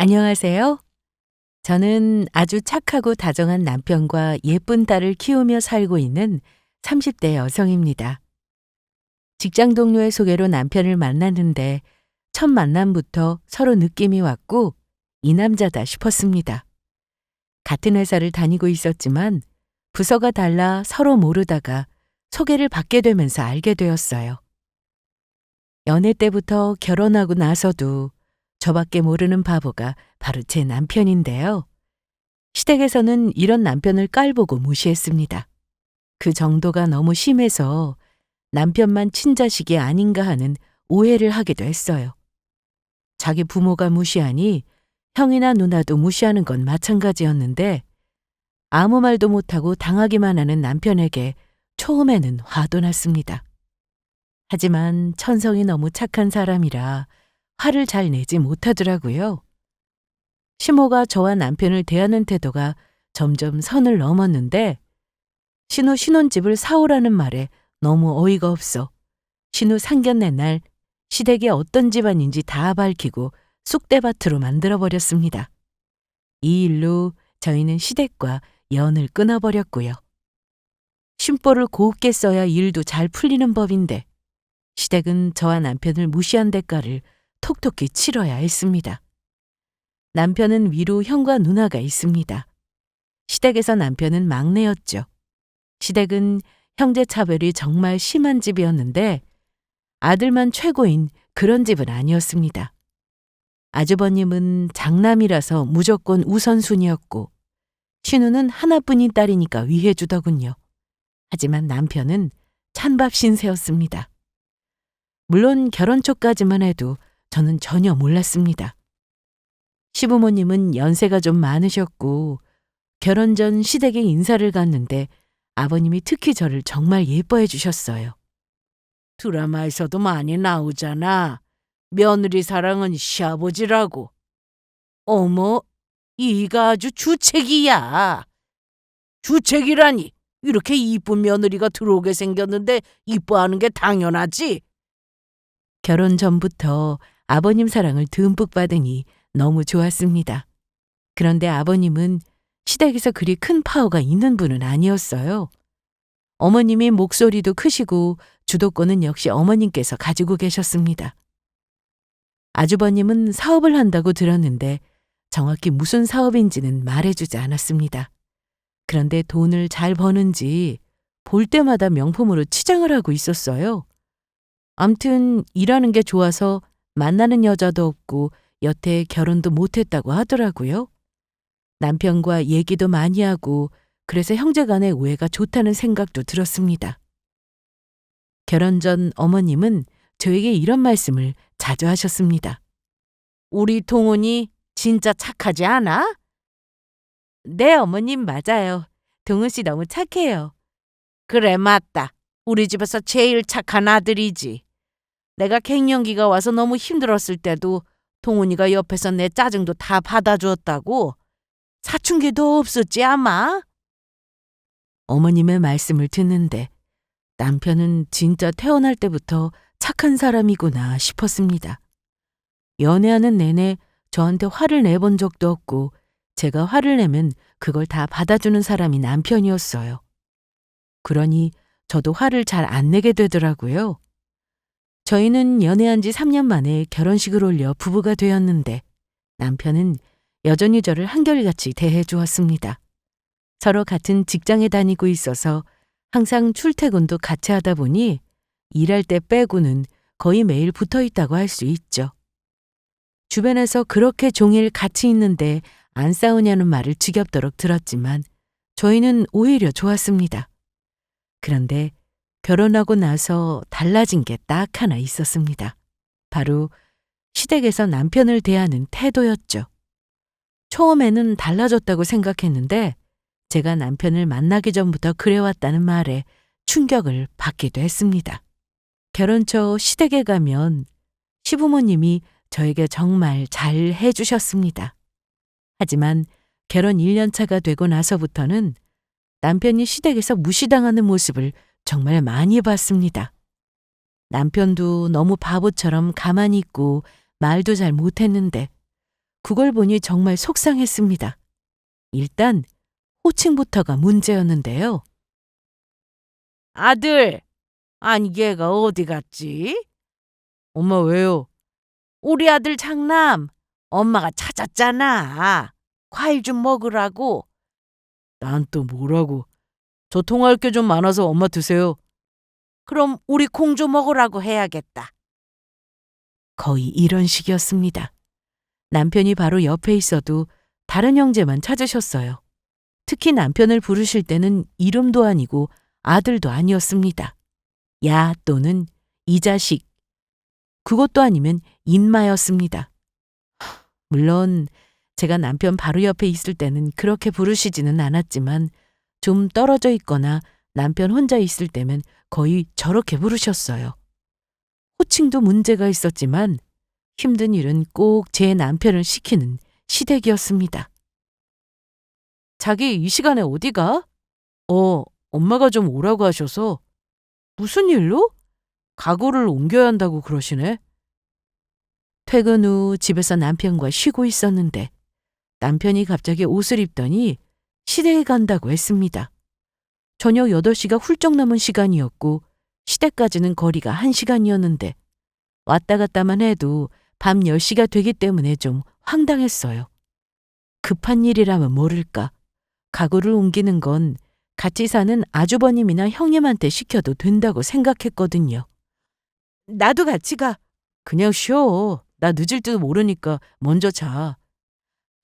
안녕하세요. 저는 아주 착하고 다정한 남편과 예쁜 딸을 키우며 살고 있는 30대 여성입니다. 직장 동료의 소개로 남편을 만났는데 첫 만남부터 서로 느낌이 왔고 이 남자다 싶었습니다. 같은 회사를 다니고 있었지만 부서가 달라 서로 모르다가 소개를 받게 되면서 알게 되었어요. 연애 때부터 결혼하고 나서도 저밖에 모르는 바보가 바로 제 남편인데요. 시댁에서는 이런 남편을 깔보고 무시했습니다. 그 정도가 너무 심해서 남편만 친자식이 아닌가 하는 오해를 하기도 했어요. 자기 부모가 무시하니 형이나 누나도 무시하는 건 마찬가지였는데 아무 말도 못하고 당하기만 하는 남편에게 처음에는 화도 났습니다. 하지만 천성이 너무 착한 사람이라 화를 잘 내지 못하더라고요. 시모가 저와 남편을 대하는 태도가 점점 선을 넘었는데 신우 신혼집을 사오라는 말에 너무 어이가 없어 신우 상견례 날 시댁이 어떤 집안인지 다 밝히고 쑥대밭으로 만들어버렸습니다. 이 일로 저희는 시댁과 연을 끊어버렸고요. 심보를 곱게 써야 일도 잘 풀리는 법인데 시댁은 저와 남편을 무시한 대가를 톡톡히 치러야 했습니다. 남편은 위로 형과 누나가 있습니다. 시댁에서 남편은 막내였죠. 시댁은 형제 차별이 정말 심한 집이었는데 아들만 최고인 그런 집은 아니었습니다. 아주버님은 장남이라서 무조건 우선순위였고 신우는 하나뿐인 딸이니까 위해주더군요. 하지만 남편은 찬밥 신세였습니다. 물론 결혼 초까지만 해도 저는 전혀 몰랐습니다. 시부모님은 연세가 좀 많으셨고 결혼 전 시댁에 인사를 갔는데 아버님이 특히 저를 정말 예뻐해 주셨어요. 드라마에서도 많이 나오잖아. 며느리 사랑은 시아버지라고. 어머, 이가 아주 주책이야. 주책이라니. 이렇게 이쁜 며느리가 들어오게 생겼는데 이뻐하는 게 당연하지. 결혼 전부터 아버님 사랑을 듬뿍 받으니 너무 좋았습니다. 그런데 아버님은 시댁에서 그리 큰 파워가 있는 분은 아니었어요. 어머님이 목소리도 크시고 주도권은 역시 어머님께서 가지고 계셨습니다. 아주버님은 사업을 한다고 들었는데 정확히 무슨 사업인지는 말해주지 않았습니다. 그런데 돈을 잘 버는지 볼 때마다 명품으로 치장을 하고 있었어요. 암튼 일하는 게 좋아서 만나는 여자도 없고 여태 결혼도 못했다고 하더라고요. 남편과 얘기도 많이 하고 그래서 형제간의 우애가 좋다는 생각도 들었습니다. 결혼 전 어머님은 저에게 이런 말씀을 자주 하셨습니다. 우리 동훈이 진짜 착하지 않아? 네, 어머님 맞아요. 동훈 씨 너무 착해요. 그래, 맞다. 우리 집에서 제일 착한 아들이지. 내가 갱년기가 와서 너무 힘들었을 때도 동훈이가 옆에서 내 짜증도 다 받아주었다고. 사춘기도 없었지 아마? 어머님의 말씀을 듣는데 남편은 진짜 태어날 때부터 착한 사람이구나 싶었습니다. 연애하는 내내 저한테 화를 내본 적도 없고 제가 화를 내면 그걸 다 받아주는 사람이 남편이었어요. 그러니 저도 화를 잘 안 내게 되더라고요. 저희는 연애한 지 3년 만에 결혼식을 올려 부부가 되었는데 남편은 여전히 저를 한결같이 대해 주었습니다. 서로 같은 직장에 다니고 있어서 항상 출퇴근도 같이 하다 보니 일할 때 빼고는 거의 매일 붙어 있다고 할 수 있죠. 주변에서 그렇게 종일 같이 있는데 안 싸우냐는 말을 지겹도록 들었지만 저희는 오히려 좋았습니다. 그런데 결혼하고 나서 달라진 게 딱 하나 있었습니다. 바로 시댁에서 남편을 대하는 태도였죠. 처음에는 달라졌다고 생각했는데 제가 남편을 만나기 전부터 그래왔다는 말에 충격을 받기도 했습니다. 결혼 초 시댁에 가면 시부모님이 저에게 정말 잘 해주셨습니다. 하지만 결혼 1년 차가 되고 나서부터는 남편이 시댁에서 무시당하는 모습을 정말 많이 봤습니다. 남편도 너무 바보처럼 가만히 있고 말도 잘 못했는데 그걸 보니 정말 속상했습니다. 일단 호칭부터가 문제였는데요. 아들, 아니 얘가 어디 갔지? 엄마 왜요? 우리 아들 장남, 엄마가 찾았잖아. 과일 좀 먹으라고. 난 또 뭐라고. 저 통화할 게 좀 많아서 엄마 드세요. 그럼 우리 공주 먹으라고 해야겠다. 거의 이런 식이었습니다. 남편이 바로 옆에 있어도 다른 형제만 찾으셨어요. 특히 남편을 부르실 때는 이름도 아니고 아들도 아니었습니다. 야 또는 이 자식. 그것도 아니면 인마였습니다. 물론 제가 남편 바로 옆에 있을 때는 그렇게 부르시지는 않았지만 좀 떨어져 있거나 남편 혼자 있을 때면 거의 저렇게 부르셨어요. 호칭도 문제가 있었지만 힘든 일은 꼭 제 남편을 시키는 시댁이었습니다. 자기 이 시간에 어디 가? 엄마가 좀 오라고 하셔서. 무슨 일로? 가구를 옮겨야 한다고 그러시네. 퇴근 후 집에서 남편과 쉬고 있었는데 남편이 갑자기 옷을 입더니 시댁에 간다고 했습니다. 저녁 8시가 훌쩍 넘은 시간이었고 시댁까지는 거리가 1시간이었는데 왔다 갔다만 해도 밤 10시가 되기 때문에 좀 황당했어요. 급한 일이라면 모를까. 가구를 옮기는 건 같이 사는 아주버님이나 형님한테 시켜도 된다고 생각했거든요. 나도 같이 가. 그냥 쉬어. 나 늦을지도 모르니까 먼저 자.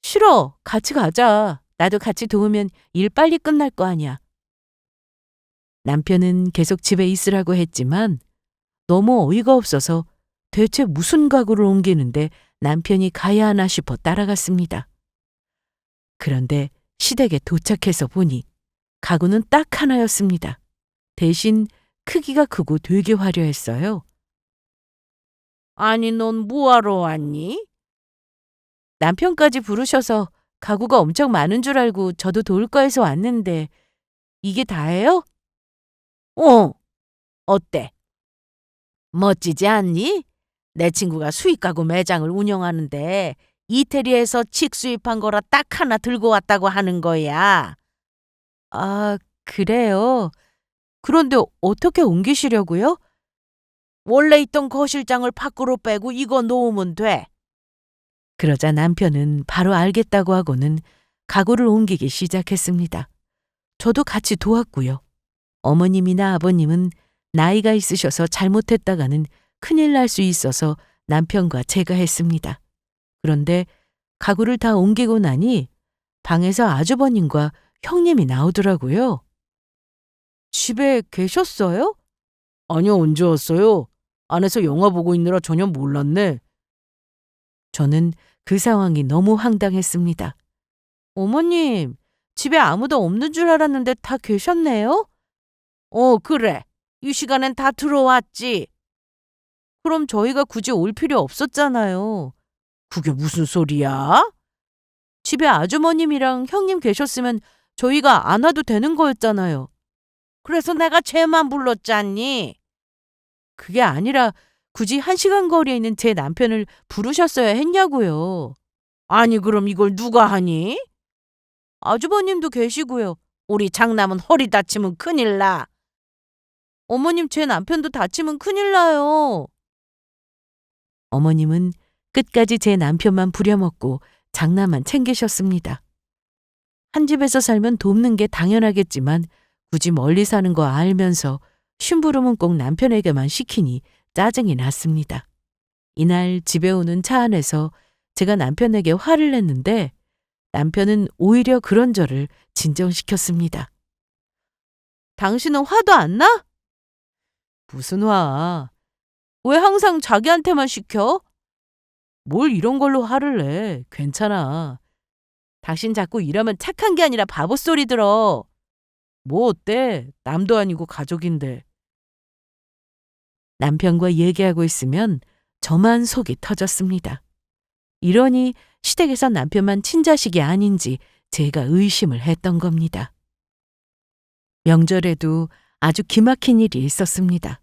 싫어. 같이 가자. 나도 같이 도우면 일 빨리 끝날 거 아니야. 남편은 계속 집에 있으라고 했지만 너무 어이가 없어서 대체 무슨 가구를 옮기는데 남편이 가야 하나 싶어 따라갔습니다. 그런데 시댁에 도착해서 보니 가구는 딱 하나였습니다. 대신 크기가 크고 되게 화려했어요. 아니, 넌 뭐하러 왔니? 남편까지 부르셔서 가구가 엄청 많은 줄 알고 저도 도울 거 해서 왔는데 이게 다예요? 어때? 멋지지 않니? 내 친구가 수입 가구 매장을 운영하는데 이태리에서 직수입한 거라 딱 하나 들고 왔다고 하는 거야. 아, 그래요? 그런데 어떻게 옮기시려고요? 원래 있던 거실장을 밖으로 빼고 이거 놓으면 돼. 그러자 남편은 바로 알겠다고 하고는 가구를 옮기기 시작했습니다. 저도 같이 도왔고요. 어머님이나 아버님은 나이가 있으셔서 잘못했다가는 큰일 날 수 있어서 남편과 제가 했습니다. 그런데 가구를 다 옮기고 나니 방에서 아주버님과 형님이 나오더라고요. 집에 계셨어요? 아니요, 언제 왔어요? 안에서 영화 보고 있느라 전혀 몰랐네. 저는 그 상황이 너무 황당했습니다. 어머님, 집에 아무도 없는 줄 알았는데 다 계셨네요? 그래. 이 시간엔 다 들어왔지. 그럼 저희가 굳이 올 필요 없었잖아요. 그게 무슨 소리야? 집에 아주머님이랑 형님 계셨으면 저희가 안 와도 되는 거였잖아요. 그래서 내가 쟤만 불렀잖니. 그게 아니라 굳이 1시간 거리에 있는 제 남편을 부르셨어야 했냐고요. 아니, 그럼 이걸 누가 하니? 아주버님도 계시고요. 우리 장남은 허리 다치면 큰일 나. 어머님, 제 남편도 다치면 큰일 나요. 어머님은 끝까지 제 남편만 부려먹고 장남만 챙기셨습니다. 한 집에서 살면 돕는 게 당연하겠지만 굳이 멀리 사는 거 알면서 심부름은 꼭 남편에게만 시키니 짜증이 났습니다. 이날 집에 오는 차 안에서 제가 남편에게 화를 냈는데 남편은 오히려 그런 저를 진정시켰습니다. 당신은 화도 안 나? 무슨 화? 왜 항상 자기한테만 시켜? 뭘 이런 걸로 화를 내? 괜찮아. 당신 자꾸 이러면 착한 게 아니라 바보 소리 들어. 뭐 어때? 남도 아니고 가족인데. 남편과 얘기하고 있으면 저만 속이 터졌습니다. 이러니 시댁에서 남편만 친자식이 아닌지 제가 의심을 했던 겁니다. 명절에도 아주 기막힌 일이 있었습니다.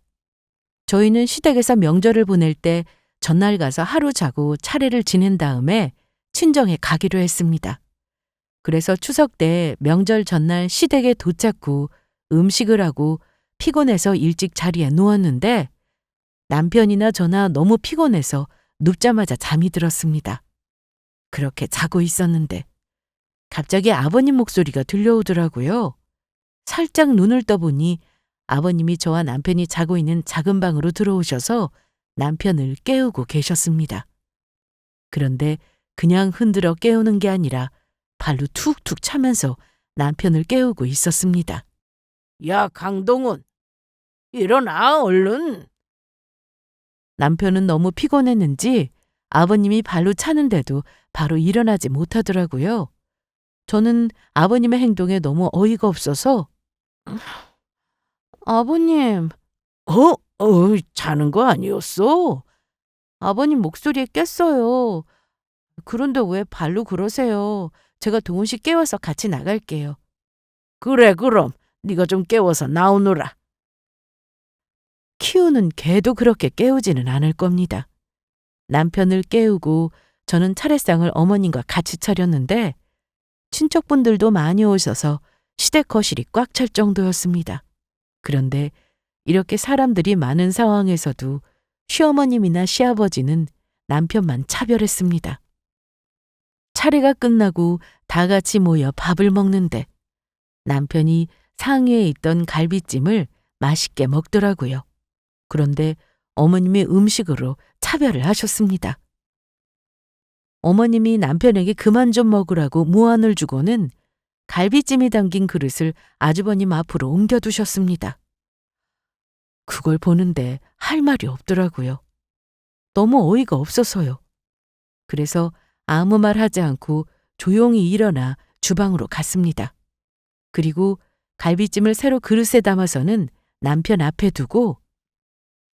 저희는 시댁에서 명절을 보낼 때 전날 가서 하루 자고 차례를 지낸 다음에 친정에 가기로 했습니다. 그래서 추석 때 명절 전날 시댁에 도착 후 음식을 하고 피곤해서 일찍 자리에 누웠는데 남편이나 저나 너무 피곤해서 눕자마자 잠이 들었습니다. 그렇게 자고 있었는데 갑자기 아버님 목소리가 들려오더라고요. 살짝 눈을 떠보니 아버님이 저와 남편이 자고 있는 작은 방으로 들어오셔서 남편을 깨우고 계셨습니다. 그런데 그냥 흔들어 깨우는 게 아니라 발로 툭툭 차면서 남편을 깨우고 있었습니다. 야, 강동훈, 일어나, 얼른. 남편은 너무 피곤했는지 아버님이 발로 차는데도 바로 일어나지 못하더라고요. 저는 아버님의 행동에 너무 어이가 없어서 아버님, 자는 거 아니었어? 아버님 목소리에 깼어요. 그런데 왜 발로 그러세요? 제가 동훈 씨 깨워서 같이 나갈게요. 그래, 그럼 네가 좀 깨워서 나오너라. 키우는 개도 그렇게 깨우지는 않을 겁니다. 남편을 깨우고 저는 차례상을 어머님과 같이 차렸는데 친척분들도 많이 오셔서 시댁 거실이 꽉 찰 정도였습니다. 그런데 이렇게 사람들이 많은 상황에서도 시어머님이나 시아버지는 남편만 차별했습니다. 차례가 끝나고 다 같이 모여 밥을 먹는데 남편이 상위에 있던 갈비찜을 맛있게 먹더라고요. 그런데 어머님이 음식으로 차별을 하셨습니다. 어머님이 남편에게 그만 좀 먹으라고 무안을 주고는 갈비찜이 담긴 그릇을 아주버님 앞으로 옮겨두셨습니다. 그걸 보는데 할 말이 없더라고요. 너무 어이가 없어서요. 그래서 아무 말 하지 않고 조용히 일어나 주방으로 갔습니다. 그리고 갈비찜을 새로 그릇에 담아서는 남편 앞에 두고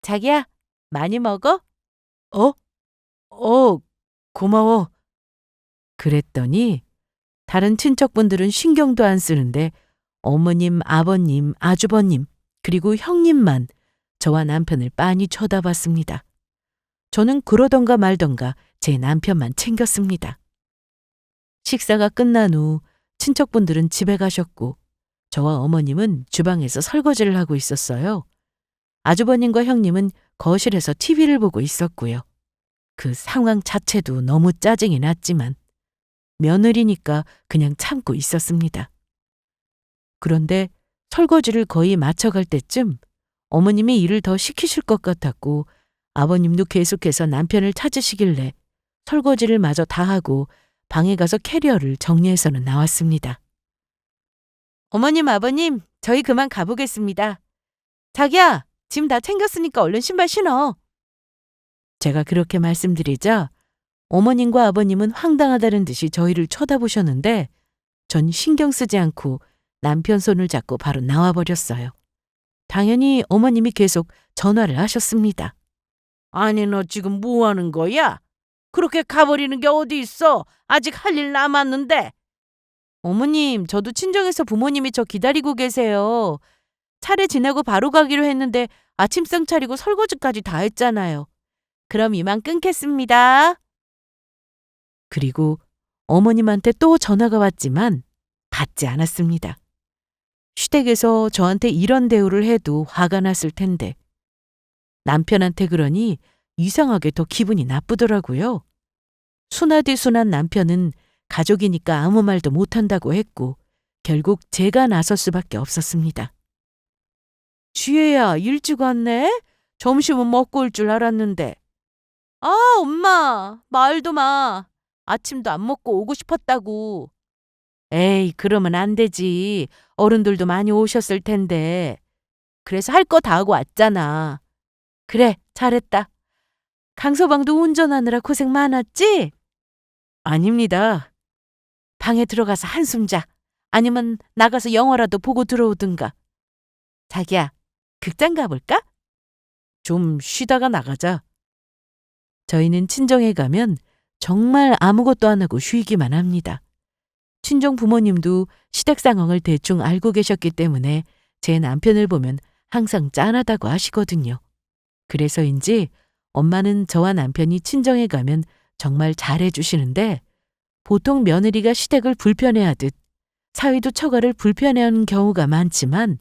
자기야, 많이 먹어? 고마워. 그랬더니 다른 친척분들은 신경도 안 쓰는데 어머님, 아버님, 아주버님, 그리고 형님만 저와 남편을 빤히 쳐다봤습니다. 저는 그러던가 말던가 제 남편만 챙겼습니다. 식사가 끝난 후 친척분들은 집에 가셨고 저와 어머님은 주방에서 설거지를 하고 있었어요. 아주버님과 형님은 거실에서 TV를 보고 있었고요. 그 상황 자체도 너무 짜증이 났지만 며느리니까 그냥 참고 있었습니다. 그런데 설거지를 거의 마쳐갈 때쯤 어머님이 일을 더 시키실 것 같았고 아버님도 계속해서 남편을 찾으시길래 설거지를 마저 다 하고 방에 가서 캐리어를 정리해서는 나왔습니다. 어머님, 아버님, 저희 그만 가보겠습니다. 자기야, 짐 다 챙겼으니까 얼른 신발 신어. 제가 그렇게 말씀드리자 어머님과 아버님은 황당하다는 듯이 저희를 쳐다보셨는데 전 신경 쓰지 않고 남편 손을 잡고 바로 나와버렸어요. 당연히 어머님이 계속 전화를 하셨습니다. 아니, 너 지금 뭐 하는 거야? 그렇게 가버리는 게 어디 있어? 아직 할 일 남았는데. 어머님, 저도 친정에서 부모님이 저 기다리고 계세요. 차례 지나고 바로 가기로 했는데 아침상 차리고 설거지까지 다 했잖아요. 그럼 이만 끊겠습니다. 그리고 어머님한테 또 전화가 왔지만 받지 않았습니다. 시댁에서 저한테 이런 대우를 해도 화가 났을 텐데 남편한테 그러니 이상하게 더 기분이 나쁘더라고요. 순하디 순한 남편은 가족이니까 아무 말도 못한다고 했고 결국 제가 나설 수밖에 없었습니다. 지혜야, 일찍 왔네? 점심은 먹고 올 줄 알았는데. 아, 엄마, 말도 마. 아침도 안 먹고 오고 싶었다고. 에이, 그러면 안 되지. 어른들도 많이 오셨을 텐데. 그래서 할 거 다 하고 왔잖아. 그래, 잘했다. 강서방도 운전하느라 고생 많았지? 아닙니다. 방에 들어가서 한숨 자. 아니면 나가서 영화라도 보고 들어오든가. 자기야, 극장 가볼까? 좀 쉬다가 나가자. 저희는 친정에 가면 정말 아무것도 안 하고 쉬기만 합니다. 친정 부모님도 시댁 상황을 대충 알고 계셨기 때문에 제 남편을 보면 항상 짠하다고 하시거든요. 그래서인지 엄마는 저와 남편이 친정에 가면 정말 잘해주시는데 보통 며느리가 시댁을 불편해하듯 사위도 처가를 불편해하는 경우가 많지만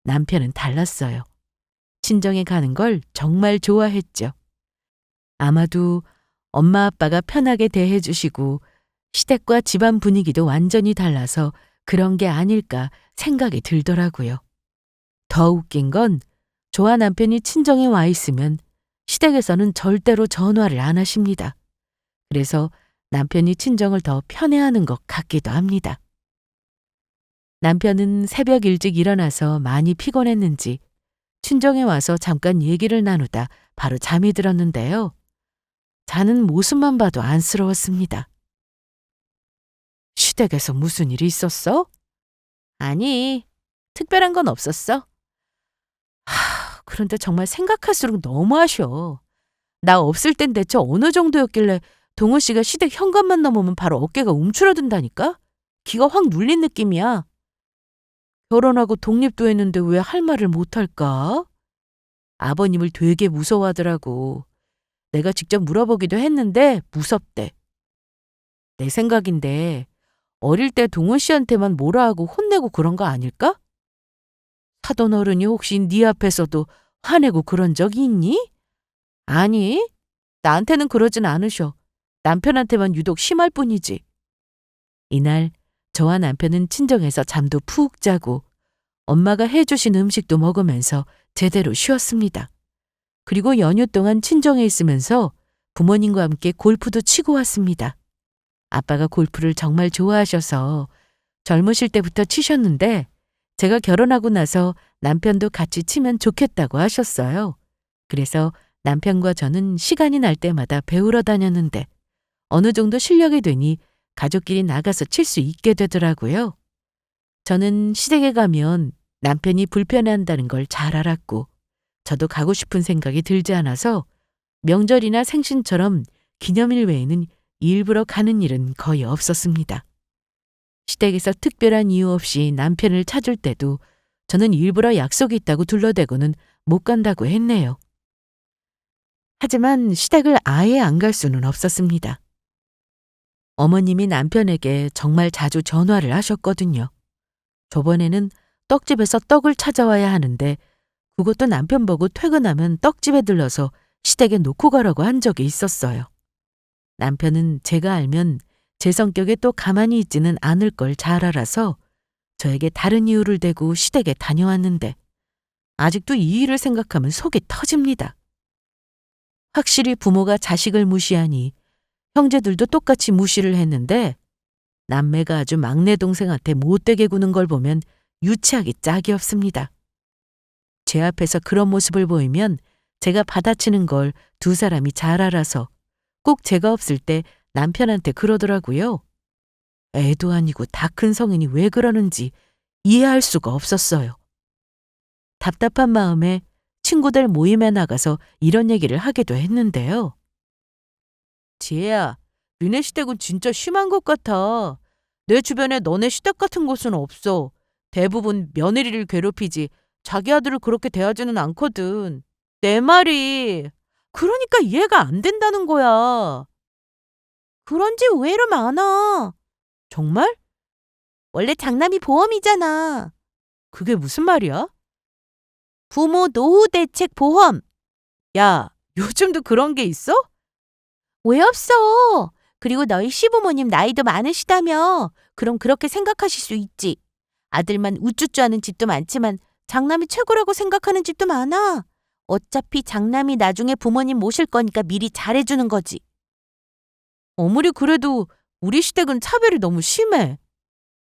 남편은 달랐어요. 친정에 가는 걸 정말 좋아했죠. 아마도 엄마 아빠가 편하게 대해주시고 시댁과 집안 분위기도 완전히 달라서 그런 게 아닐까 생각이 들더라고요. 더 웃긴 건 조아 남편이 친정에 와 있으면 시댁에서는 절대로 전화를 안 하십니다. 그래서 남편이 친정을 더 편애하는 것 같기도 합니다. 남편은 새벽 일찍 일어나서 많이 피곤했는지 친정에 와서 잠깐 얘기를 나누다 바로 잠이 들었는데요. 자는 모습만 봐도 안쓰러웠습니다. 시댁에서 무슨 일이 있었어? 아니, 특별한 건 없었어. 그런데 정말 생각할수록 너무 아쉬워. 나 없을 땐 대체 어느 정도였길래 동호 씨가 시댁 현관만 넘으면 바로 어깨가 움츠러든다니까? 기가 확 눌린 느낌이야. 결혼하고 독립도 했는데 왜 할 말을 못할까? 아버님을 되게 무서워하더라고. 내가 직접 물어보기도 했는데 무섭대. 내 생각인데 어릴 때 동호 씨한테만 뭐라 하고 혼내고 그런 거 아닐까? 사돈 어른이 혹시 네 앞에서도 화내고 그런 적이 있니? 아니, 나한테는 그러진 않으셔. 남편한테만 유독 심할 뿐이지. 이날 저와 남편은 친정에서 잠도 푹 자고 엄마가 해주신 음식도 먹으면서 제대로 쉬었습니다. 그리고 연휴 동안 친정에 있으면서 부모님과 함께 골프도 치고 왔습니다. 아빠가 골프를 정말 좋아하셔서 젊으실 때부터 치셨는데 제가 결혼하고 나서 남편도 같이 치면 좋겠다고 하셨어요. 그래서 남편과 저는 시간이 날 때마다 배우러 다녔는데 어느 정도 실력이 되니 가족끼리 나가서 칠 수 있게 되더라고요. 저는 시댁에 가면 남편이 불편해한다는 걸 잘 알았고 저도 가고 싶은 생각이 들지 않아서 명절이나 생신처럼 기념일 외에는 일부러 가는 일은 거의 없었습니다. 시댁에서 특별한 이유 없이 남편을 찾을 때도 저는 일부러 약속이 있다고 둘러대고는 못 간다고 했네요. 하지만 시댁을 아예 안 갈 수는 없었습니다. 어머님이 남편에게 정말 자주 전화를 하셨거든요. 저번에는 떡집에서 떡을 찾아와야 하는데 그것도 남편 보고 퇴근하면 떡집에 들러서 시댁에 놓고 가라고 한 적이 있었어요. 남편은 제가 알면 제 성격에 또 가만히 있지는 않을 걸 잘 알아서 저에게 다른 이유를 대고 시댁에 다녀왔는데 아직도 이 일을 생각하면 속이 터집니다. 확실히 부모가 자식을 무시하니 형제들도 똑같이 무시를 했는데 남매가 아주 막내 동생한테 못되게 구는 걸 보면 유치하기 짝이 없습니다. 제 앞에서 그런 모습을 보이면 제가 받아치는 걸 두 사람이 잘 알아서 꼭 제가 없을 때 남편한테 그러더라고요. 애도 아니고 다 큰 성인이 왜 그러는지 이해할 수가 없었어요. 답답한 마음에 친구들 모임에 나가서 이런 얘기를 하기도 했는데요. 지혜야, 니네 시댁은 진짜 심한 것 같아. 내 주변에 너네 시댁 같은 곳은 없어. 대부분 며느리를 괴롭히지 자기 아들을 그렇게 대하지는 않거든. 내 말이. 그러니까 이해가 안 된다는 거야. 그런 집 의외로 많아. 정말? 원래 장남이 보험이잖아. 그게 무슨 말이야? 부모 노후 대책 보험. 야, 요즘도 그런 게 있어? 왜 없어? 그리고 너희 시부모님 나이도 많으시다며. 그럼 그렇게 생각하실 수 있지. 아들만 우쭈쭈 하는 집도 많지만 장남이 최고라고 생각하는 집도 많아. 어차피 장남이 나중에 부모님 모실 거니까 미리 잘해주는 거지. 아무리 그래도 우리 시댁은 차별이 너무 심해.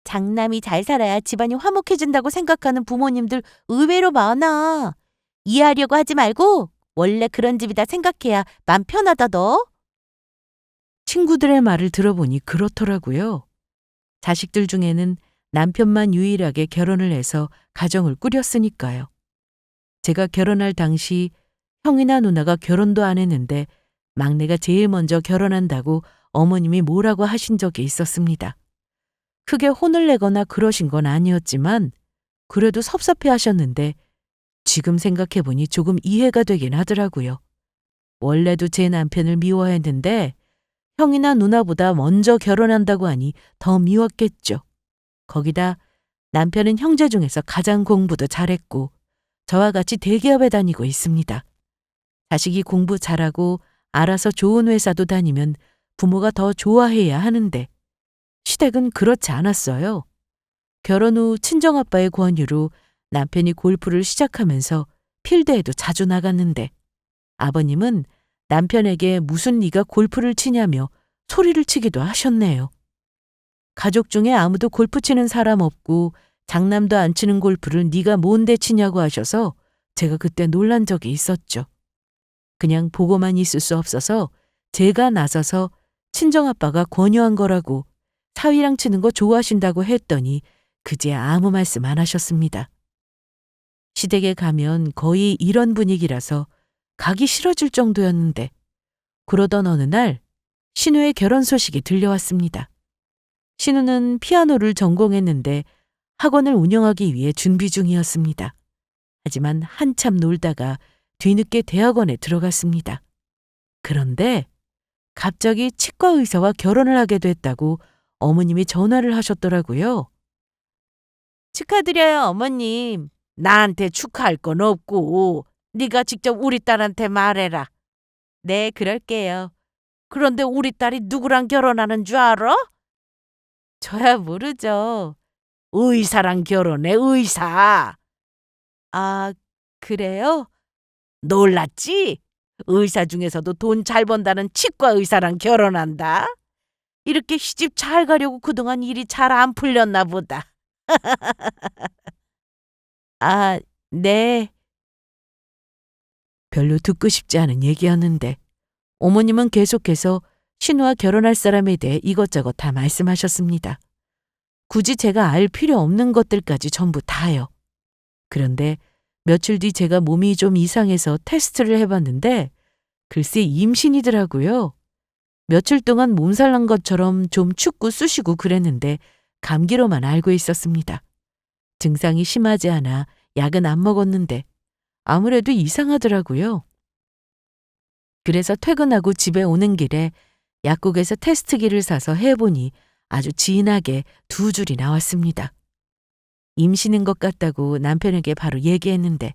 장남이 잘 살아야 집안이 화목해진다고 생각하는 부모님들 의외로 많아. 이해하려고 하지 말고 원래 그런 집이다 생각해야 맘 편하다 너. 친구들의 말을 들어보니 그렇더라고요. 자식들 중에는 남편만 유일하게 결혼을 해서 가정을 꾸렸으니까요. 제가 결혼할 당시 형이나 누나가 결혼도 안 했는데 막내가 제일 먼저 결혼한다고 어머님이 뭐라고 하신 적이 있었습니다. 크게 혼을 내거나 그러신 건 아니었지만 그래도 섭섭해 하셨는데 지금 생각해보니 조금 이해가 되긴 하더라고요. 원래도 제 남편을 미워했는데 형이나 누나보다 먼저 결혼한다고 하니 더 미웠겠죠. 거기다 남편은 형제 중에서 가장 공부도 잘했고 저와 같이 대기업에 다니고 있습니다. 자식이 공부 잘하고 알아서 좋은 회사도 다니면 부모가 더 좋아해야 하는데 시댁은 그렇지 않았어요. 결혼 후 친정아빠의 권유로 남편이 골프를 시작하면서 필드에도 자주 나갔는데 아버님은 남편에게 무슨 네가 골프를 치냐며 소리를 치기도 하셨네요. 가족 중에 아무도 골프 치는 사람 없고 장남도 안 치는 골프를 네가 뭔데 치냐고 하셔서 제가 그때 놀란 적이 있었죠. 그냥 보고만 있을 수 없어서 제가 나서서 친정아빠가 권유한 거라고 사위랑 치는 거 좋아하신다고 했더니 그제야 아무 말씀 안 하셨습니다. 시댁에 가면 거의 이런 분위기라서 가기 싫어질 정도였는데 그러던 어느 날 신우의 결혼 소식이 들려왔습니다. 신우는 피아노를 전공했는데 학원을 운영하기 위해 준비 중이었습니다. 하지만 한참 놀다가 뒤늦게 대학원에 들어갔습니다. 그런데 갑자기 치과 의사와 결혼을 하게 됐다고 어머님이 전화를 하셨더라고요. 축하드려요, 어머님. 나한테 축하할 건 없고 네가 직접 우리 딸한테 말해라. 네, 그럴게요. 그런데 우리 딸이 누구랑 결혼하는 줄 알아? 저야 모르죠. 의사랑 결혼해, 의사. 아, 그래요? 놀랐지? 의사 중에서도 돈 잘 번다는 치과 의사랑 결혼한다. 이렇게 시집 잘 가려고 그동안 일이 잘 안 풀렸나 보다. 아, 네. 별로 듣고 싶지 않은 얘기였는데 어머님은 계속해서 신우와 결혼할 사람에 대해 이것저것 다 말씀하셨습니다. 굳이 제가 알 필요 없는 것들까지 전부 다요. 그런데 며칠 뒤 제가 몸이 좀 이상해서 테스트를 해봤는데 글쎄 임신이더라고요. 며칠 동안 몸살 난 것처럼 좀 춥고 쑤시고 그랬는데 감기로만 알고 있었습니다. 증상이 심하지 않아 약은 안 먹었는데 아무래도 이상하더라고요. 그래서 퇴근하고 집에 오는 길에 약국에서 테스트기를 사서 해보니 아주 진하게 2줄이 나왔습니다. 임신인 것 같다고 남편에게 바로 얘기했는데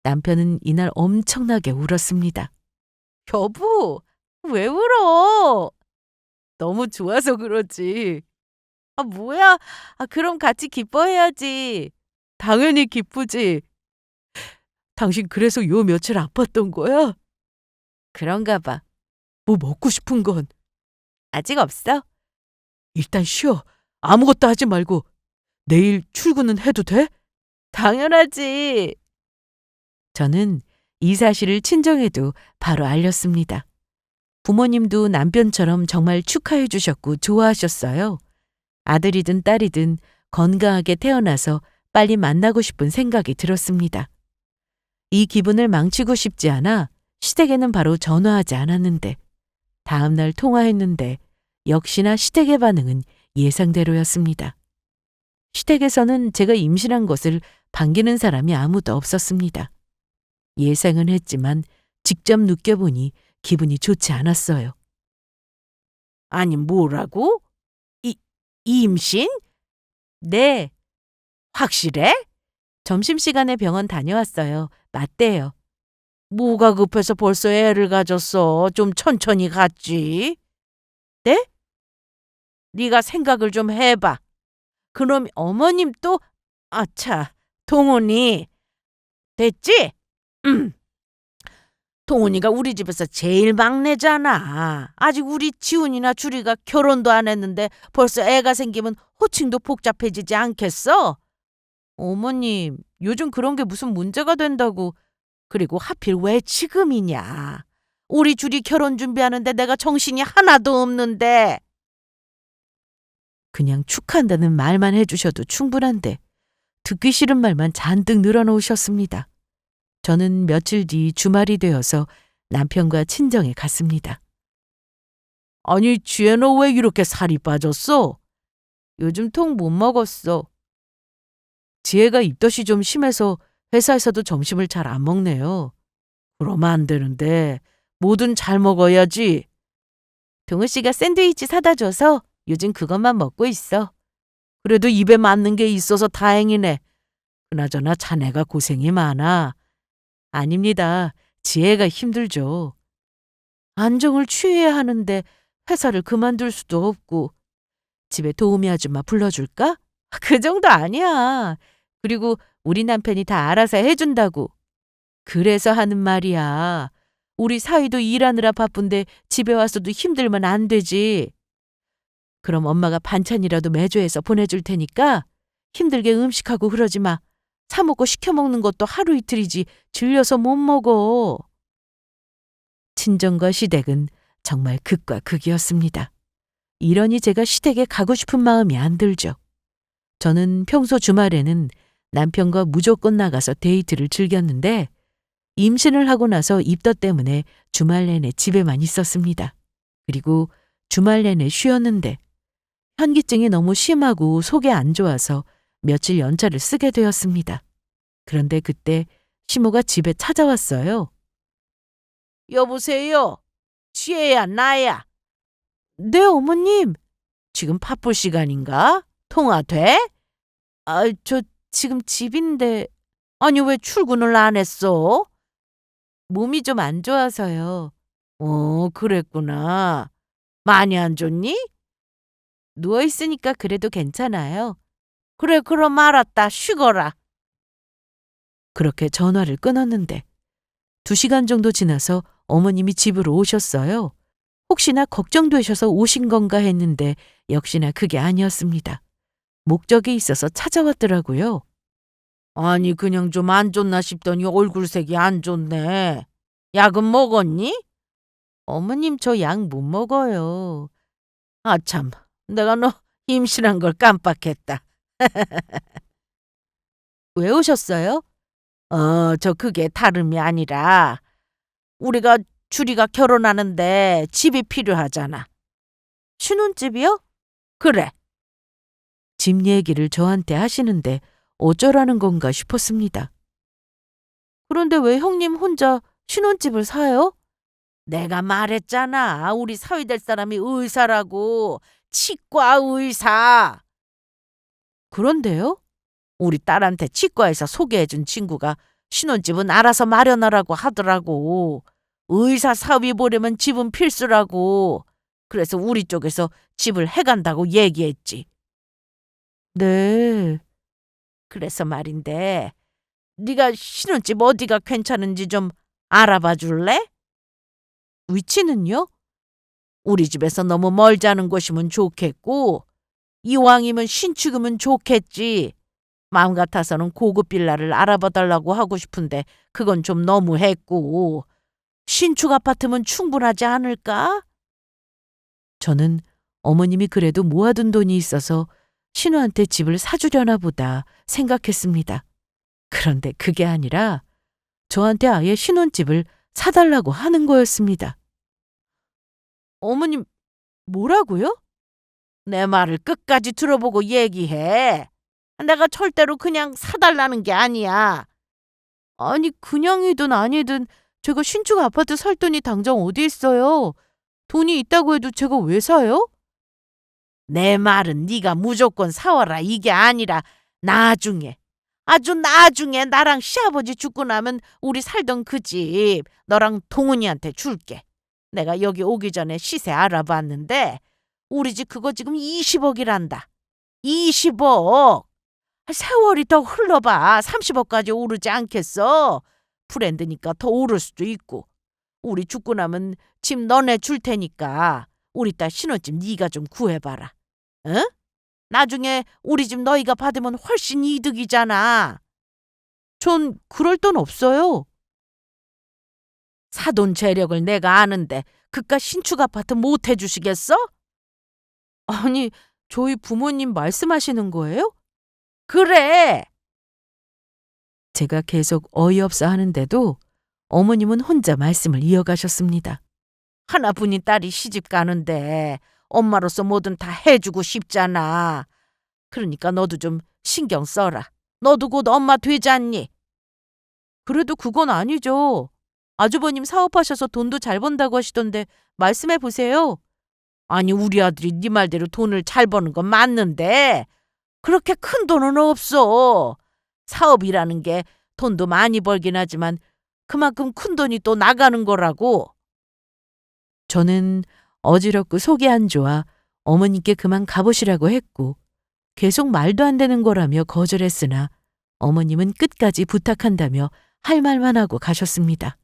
남편은 이날 엄청나게 울었습니다. 여보, 왜 울어? 너무 좋아서 그러지. 아, 뭐야? 그럼 같이 기뻐해야지. 당연히 기쁘지. 당신 그래서 요 며칠 아팠던 거야? 그런가 봐. 뭐 먹고 싶은 건? 아직 없어? 일단 쉬어. 아무것도 하지 말고. 내일 출근은 해도 돼? 당연하지. 저는 이 사실을 친정에도 바로 알렸습니다. 부모님도 남편처럼 정말 축하해 주셨고 좋아하셨어요. 아들이든 딸이든 건강하게 태어나서 빨리 만나고 싶은 생각이 들었습니다. 이 기분을 망치고 싶지 않아 시댁에는 바로 전화하지 않았는데 다음 날 통화했는데 역시나 시댁의 반응은 예상대로였습니다. 시댁에서는 제가 임신한 것을 반기는 사람이 아무도 없었습니다. 예상은 했지만 직접 느껴보니 기분이 좋지 않았어요. 아니, 뭐라고? 임신? 네, 확실해? 점심시간에 병원 다녀왔어요. 맞대요. 뭐가 급해서 벌써 애를 가졌어? 좀 천천히 갔지. 네? 네가 생각을 좀 해봐. 그럼 어머님 또 아차, 동훈이 됐지? 동훈이가 우리 집에서 제일 막내잖아. 아직 우리 지훈이나 주리가 결혼도 안 했는데 벌써 애가 생기면 호칭도 복잡해지지 않겠어? 어머님, 요즘 그런 게 무슨 문제가 된다고. 그리고 하필 왜 지금이냐? 우리 주리 결혼 준비하는데 내가 정신이 하나도 없는데. 그냥 축하한다는 말만 해주셔도 충분한데 듣기 싫은 말만 잔뜩 늘어놓으셨습니다. 저는 며칠 뒤 주말이 되어서 남편과 친정에 갔습니다. 아니, 지혜 너 왜 이렇게 살이 빠졌어? 요즘 통 못 먹었어. 지혜가 입덧이 좀 심해서 회사에서도 점심을 잘 안 먹네요. 그러면 안 되는데 뭐든 잘 먹어야지. 동우 씨가 샌드위치 사다 줘서 요즘 그것만 먹고 있어. 그래도 입에 맞는 게 있어서 다행이네. 그나저나 자네가 고생이 많아. 아닙니다. 지혜가 힘들죠. 안정을 취해야 하는데 회사를 그만둘 수도 없고. 집에 도우미 아줌마 불러줄까? 그 정도 아니야. 그리고 우리 남편이 다 알아서 해준다고. 그래서 하는 말이야. 우리 사위도 일하느라 바쁜데 집에 와서도 힘들면 안 되지. 그럼 엄마가 반찬이라도 매주해서 보내줄 테니까 힘들게 음식하고 그러지 마. 사 먹고 시켜 먹는 것도 하루 이틀이지 질려서 못 먹어. 친정과 시댁은 정말 극과 극이었습니다. 이러니 제가 시댁에 가고 싶은 마음이 안 들죠. 저는 평소 주말에는 남편과 무조건 나가서 데이트를 즐겼는데 임신을 하고 나서 입덧 때문에 주말 내내 집에만 있었습니다. 그리고 주말 내내 쉬었는데 현기증이 너무 심하고 속이 안 좋아서 며칠 연차를 쓰게 되었습니다. 그런데 그때 시모가 집에 찾아왔어요. 여보세요. 지혜야, 나야. 네, 어머님. 지금 바쁠 시간인가? 통화 돼? 저 지금 집인데. 아니, 왜 출근을 안 했어? 몸이 좀 안 좋아서요. 그랬구나. 많이 안 좋니? 누워있으니까 그래도 괜찮아요. 그래, 그럼 알았다. 쉬거라. 그렇게 전화를 끊었는데 2시간 정도 지나서 어머님이 집으로 오셨어요. 혹시나 걱정되셔서 오신 건가 했는데 역시나 그게 아니었습니다. 목적이 있어서 찾아왔더라고요. 아니, 그냥 좀 안 좋나 싶더니 얼굴색이 안 좋네. 약은 먹었니? 어머님, 저 약 못 먹어요. 아참, 내가 너 임신한 걸 깜빡했다. 왜 오셨어요? 저 그게 다름이 아니라 우리가 주리가 결혼하는데 집이 필요하잖아. 신혼집이요? 그래. 집 얘기를 저한테 하시는데 어쩌라는 건가 싶었습니다. 그런데 왜 형님 혼자 신혼집을 사요? 내가 말했잖아. 우리 사위 될 사람이 의사라고. 치과 의사. 그런데요? 우리 딸한테 치과에서 소개해준 친구가 신혼집은 알아서 마련하라고 하더라고. 의사 사위 보려면 집은 필수라고. 그래서 우리 쪽에서 집을 해간다고 얘기했지. 네. 그래서 말인데 네가 신혼집 어디가 괜찮은지 좀 알아봐 줄래? 위치는요? 우리 집에서 너무 멀지 않은 곳이면 좋겠고 이왕이면 신축이면 좋겠지. 마음 같아서는 고급 빌라를 알아봐 달라고 하고 싶은데 그건 좀 너무했고 신축 아파트면 충분하지 않을까? 저는 어머님이 그래도 모아둔 돈이 있어서 신우한테 집을 사주려나 보다 생각했습니다. 그런데 그게 아니라 저한테 아예 신혼집을 사달라고 하는 거였습니다. 어머님, 뭐라고요? 내 말을 끝까지 들어보고 얘기해. 내가 절대로 그냥 사달라는 게 아니야. 아니, 그냥이든 아니든 제가 신축 아파트 살 돈이 당장 어디 있어요? 돈이 있다고 해도 제가 왜 사요? 내 말은 네가 무조건 사와라 이게 아니라 나중에, 아주 나중에 나랑 시아버지 죽고 나면 우리 살던 그 집 너랑 동훈이한테 줄게. 내가 여기 오기 전에 시세 알아봤는데 우리 집 그거 지금 20억이란다. 20억! 세월이 더 흘러봐. 30억까지 오르지 않겠어? 브랜드니까 더 오를 수도 있고. 우리 죽고 나면 집 너네 줄 테니까 우리 딸 신혼집 네가 좀 구해봐라. 응? 나중에 우리 집 너희가 받으면 훨씬 이득이잖아. 전 그럴 돈 없어요. 사돈 재력을 내가 아는데 그깟 신축 아파트 못 해주시겠어? 아니, 저희 부모님 말씀하시는 거예요? 그래. 제가 계속 어이없어 하는데도 어머님은 혼자 말씀을 이어가셨습니다. 하나뿐인 딸이 시집 가는데 엄마로서 뭐든 다 해주고 싶잖아. 그러니까 너도 좀 신경 써라. 너도 곧 엄마 되잖니. 그래도 그건 아니죠. 아주버님 사업하셔서 돈도 잘 번다고 하시던데 말씀해 보세요. 아니 우리 아들이 네 말대로 돈을 잘 버는 건 맞는데 그렇게 큰 돈은 없어. 사업이라는 게 돈도 많이 벌긴 하지만 그만큼 큰 돈이 또 나가는 거라고. 저는 어지럽고 속이 안 좋아 어머님께 그만 가보시라고 했고 계속 말도 안 되는 거라며 거절했으나 어머님은 끝까지 부탁한다며 할 말만 하고 가셨습니다.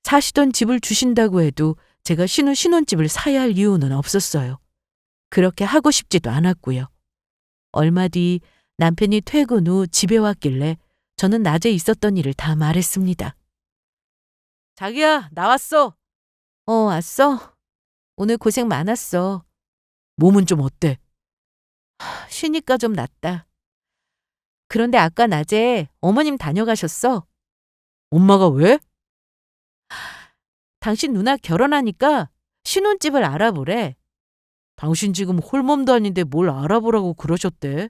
사시던 집을 주신다고 해도 제가 신혼집을 사야 할 이유는 없었어요. 그렇게 하고 싶지도 않았고요. 얼마 뒤 남편이 퇴근 후 집에 왔길래 저는 낮에 있었던 일을 다 말했습니다. 자기야, 나왔어. 왔어? 오늘 고생 많았어. 몸은 좀 어때? 쉬니까 좀 낫다. 그런데 아까 낮에 어머님 다녀가셨어. 엄마가 왜? 당신 누나 결혼하니까 신혼집을 알아보래. 당신 지금 홀몸도 아닌데 뭘 알아보라고 그러셨대.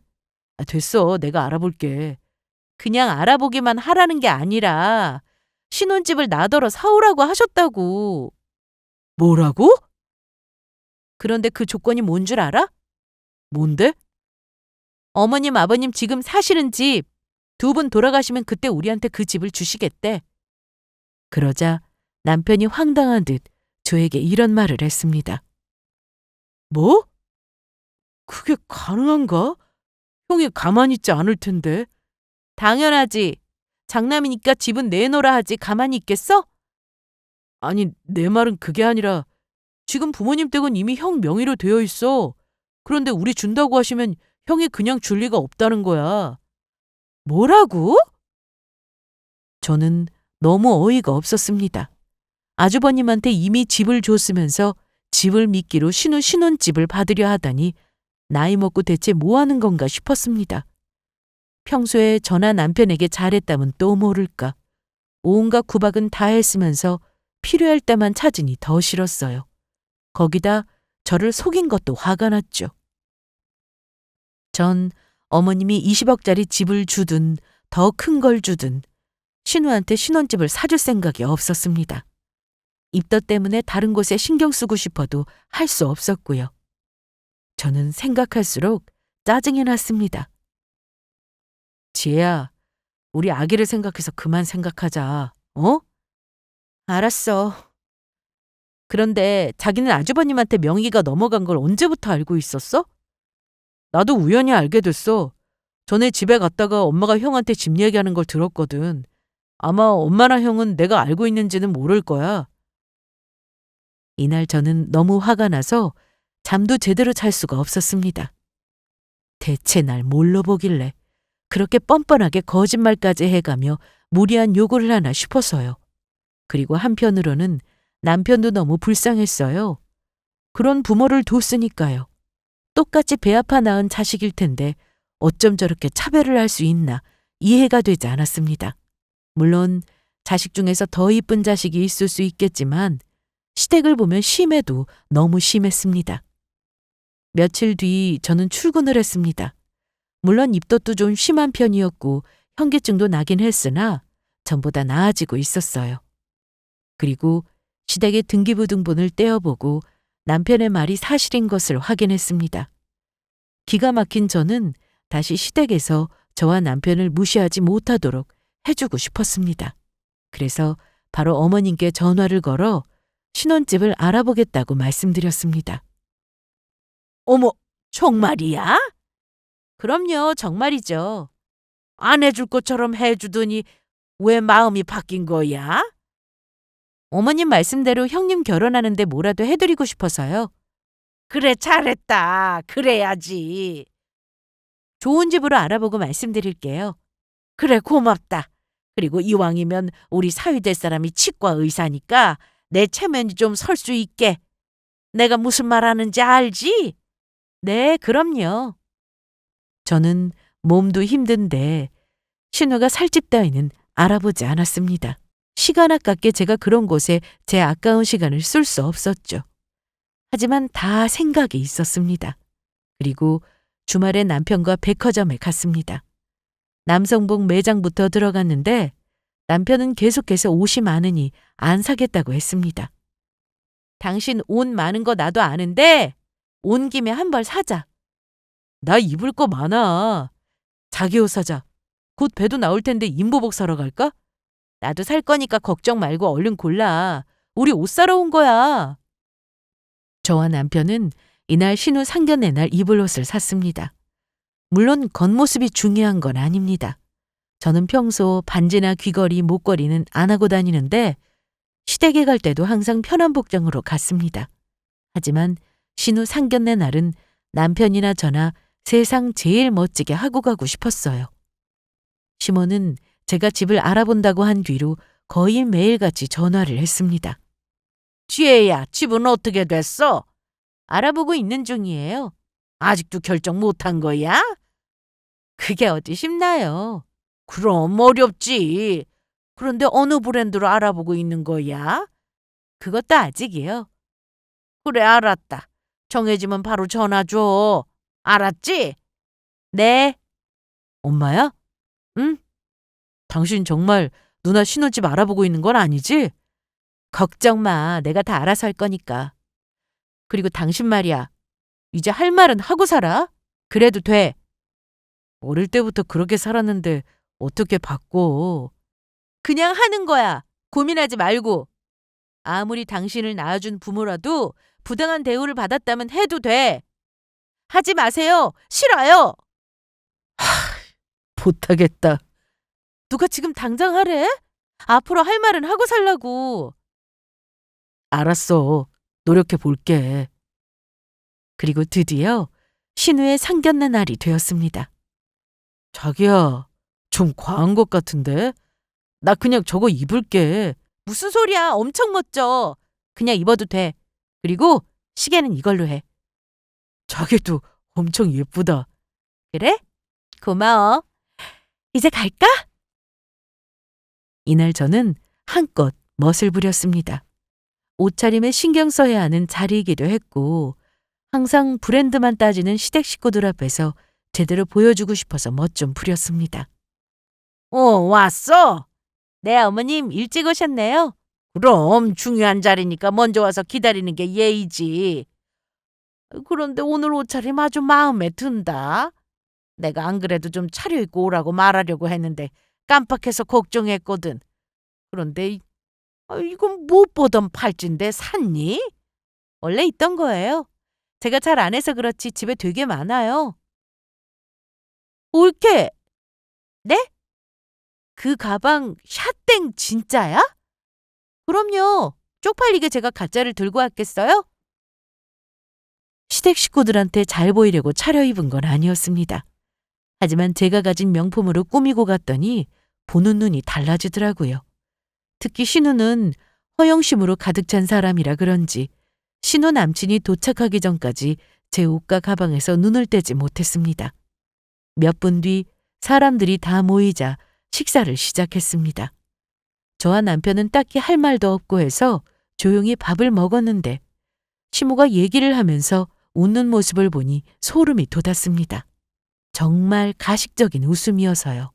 됐어. 내가 알아볼게. 그냥 알아보기만 하라는 게 아니라 신혼집을 나더러 사오라고 하셨다고. 뭐라고? 그런데 그 조건이 뭔 줄 알아? 뭔데? 어머님, 아버님 지금 사시는 집, 두 분 돌아가시면 그때 우리한테 그 집을 주시겠대. 그러자 남편이 황당한 듯 저에게 이런 말을 했습니다. 뭐? 그게 가능한가? 형이 가만히 있지 않을 텐데. 당연하지. 장남이니까 집은 내놓으라 하지 가만히 있겠어? 아니, 내 말은 그게 아니라 지금 부모님 댁은 이미 형 명의로 되어 있어. 그런데 우리 준다고 하시면 형이 그냥 줄 리가 없다는 거야. 뭐라고? 저는 너무 어이가 없었습니다. 아주버님한테 이미 집을 줬으면서 집을 미끼로 신혼집을 받으려 하다니 나이 먹고 대체 뭐 하는 건가 싶었습니다. 평소에 저나 남편에게 잘했다면 또 모를까. 온갖 구박은 다 했으면서 필요할 때만 찾으니 더 싫었어요. 거기다 저를 속인 것도 화가 났죠. 전 어머님이 20억짜리 집을 주든 더 큰 걸 주든 신우한테 신혼집을 사줄 생각이 없었습니다. 입덧 때문에 다른 곳에 신경 쓰고 싶어도 할 수 없었고요. 저는 생각할수록 짜증이 났습니다. 지혜야, 우리 아기를 생각해서 그만 생각하자. 어? 알았어. 그런데 자기는 아주버님한테 명의가 넘어간 걸 언제부터 알고 있었어? 나도 우연히 알게 됐어. 전에 집에 갔다가 엄마가 형한테 집 얘기하는 걸 들었거든. 아마 엄마나 형은 내가 알고 있는지는 모를 거야. 이날 저는 너무 화가 나서 잠도 제대로 잘 수가 없었습니다. 대체 날 뭘로 보길래 그렇게 뻔뻔하게 거짓말까지 해가며 무리한 요구를 하나 싶어서요. 그리고 한편으로는 남편도 너무 불쌍했어요. 그런 부모를 뒀으니까요. 똑같이 배 아파 낳은 자식일 텐데 어쩜 저렇게 차별을 할 수 있나 이해가 되지 않았습니다. 물론 자식 중에서 더 이쁜 자식이 있을 수 있겠지만 시댁을 보면 심해도 너무 심했습니다. 며칠 뒤 저는 출근을 했습니다. 물론 입덧도 좀 심한 편이었고 현기증도 나긴 했으나 전보다 나아지고 있었어요. 그리고 시댁의 등기부등본을 떼어보고 남편의 말이 사실인 것을 확인했습니다. 기가 막힌 저는 다시 시댁에서 저와 남편을 무시하지 못하도록 해주고 싶었습니다. 그래서 바로 어머님께 전화를 걸어 신혼집을 알아보겠다고 말씀드렸습니다. 어머, 정말이야? 그럼요, 정말이죠. 안 해줄 것처럼 해주더니 왜 마음이 바뀐 거야? 어머님 말씀대로 형님 결혼하는데 뭐라도 해드리고 싶어서요. 그래, 잘했다. 그래야지. 좋은 집으로 알아보고 말씀드릴게요. 그래, 고맙다. 그리고 이왕이면 우리 사위 될 사람이 치과 의사니까 내 체면이 좀 설 수 있게. 내가 무슨 말 하는지 알지? 네, 그럼요. 저는 몸도 힘든데 신우가 살 집 따위는 알아보지 않았습니다. 시간 아깝게 제가 그런 곳에 제 아까운 시간을 쓸 수 없었죠. 하지만 다 생각이 있었습니다. 그리고 주말에 남편과 백화점에 갔습니다. 남성복 매장부터 들어갔는데 남편은 계속해서 옷이 많으니 안 사겠다고 했습니다. 당신 옷 많은 거 나도 아는데 온 김에 한 벌 사자. 나 입을 거 많아. 자기 옷 사자. 곧 배도 나올 텐데 인보복 사러 갈까? 나도 살 거니까 걱정 말고 얼른 골라. 우리 옷 사러 온 거야. 저와 남편은 이날 신우 상견례 날 입을 옷을 샀습니다. 물론 겉모습이 중요한 건 아닙니다. 저는 평소 반지나 귀걸이, 목걸이는 안 하고 다니는데 시댁에 갈 때도 항상 편한 복장으로 갔습니다. 하지만 신우 상견례 날은 남편이나 저나 세상 제일 멋지게 하고 가고 싶었어요. 시모는 제가 집을 알아본다고 한 뒤로 거의 매일같이 전화를 했습니다. 지혜야, 집은 어떻게 됐어? 알아보고 있는 중이에요. 아직도 결정 못한 거야? 그게 어디 쉽나요? 그럼 어렵지. 그런데 어느 브랜드로 알아보고 있는 거야? 그것도 아직이요. 그래, 알았다. 정해지면 바로 전화 줘. 알았지? 네. 엄마야? 응? 당신 정말 누나 신혼집 알아보고 있는 건 아니지? 걱정 마. 내가 다 알아서 할 거니까. 그리고 당신 말이야. 이제 할 말은 하고 살아. 그래도 돼. 어릴 때부터 그렇게 살았는데 어떻게 바꿔. 그냥 하는 거야. 고민하지 말고. 아무리 당신을 낳아준 부모라도 부당한 대우를 받았다면 해도 돼. 하지 마세요. 싫어요. 못하겠다. 누가 지금 당장 하래? 앞으로 할 말은 하고 살라고. 알았어. 노력해 볼게. 그리고 드디어 신우의 상견례 날이 되었습니다. 자기야, 좀 과한 것 같은데? 나 그냥 저거 입을게. 무슨 소리야? 엄청 멋져. 그냥 입어도 돼. 그리고 시계는 이걸로 해. 자기도 엄청 예쁘다. 그래? 고마워. 이제 갈까? 이날 저는 한껏 멋을 부렸습니다. 옷차림에 신경 써야 하는 자리이기도 했고 항상 브랜드만 따지는 시댁 식구들 앞에서 제대로 보여주고 싶어서 멋 좀 부렸습니다. 왔어? 네, 어머님 일찍 오셨네요. 그럼 중요한 자리니까 먼저 와서 기다리는 게 예의지. 그런데 오늘 옷차림 아주 마음에 든다. 내가 안 그래도 좀 차려입고 오라고 말하려고 했는데 깜빡해서 걱정했거든. 그런데 이건 못 보던 팔찌인데 샀니? 원래 있던 거예요. 제가 잘 안 해서 그렇지 집에 되게 많아요. 올케! 네? 그 가방 샷땡 진짜야? 그럼요. 쪽팔리게 제가 가짜를 들고 왔겠어요? 시댁 식구들한테 잘 보이려고 차려입은 건 아니었습니다. 하지만 제가 가진 명품으로 꾸미고 갔더니 보는 눈이 달라지더라고요. 특히 신우는 허영심으로 가득 찬 사람이라 그런지 신우 남친이 도착하기 전까지 제 옷과 가방에서 눈을 떼지 못했습니다. 몇 분 뒤 사람들이 다 모이자 식사를 시작했습니다. 저와 남편은 딱히 할 말도 없고 해서 조용히 밥을 먹었는데 시모가 얘기를 하면서 웃는 모습을 보니 소름이 돋았습니다. 정말 가식적인 웃음이어서요.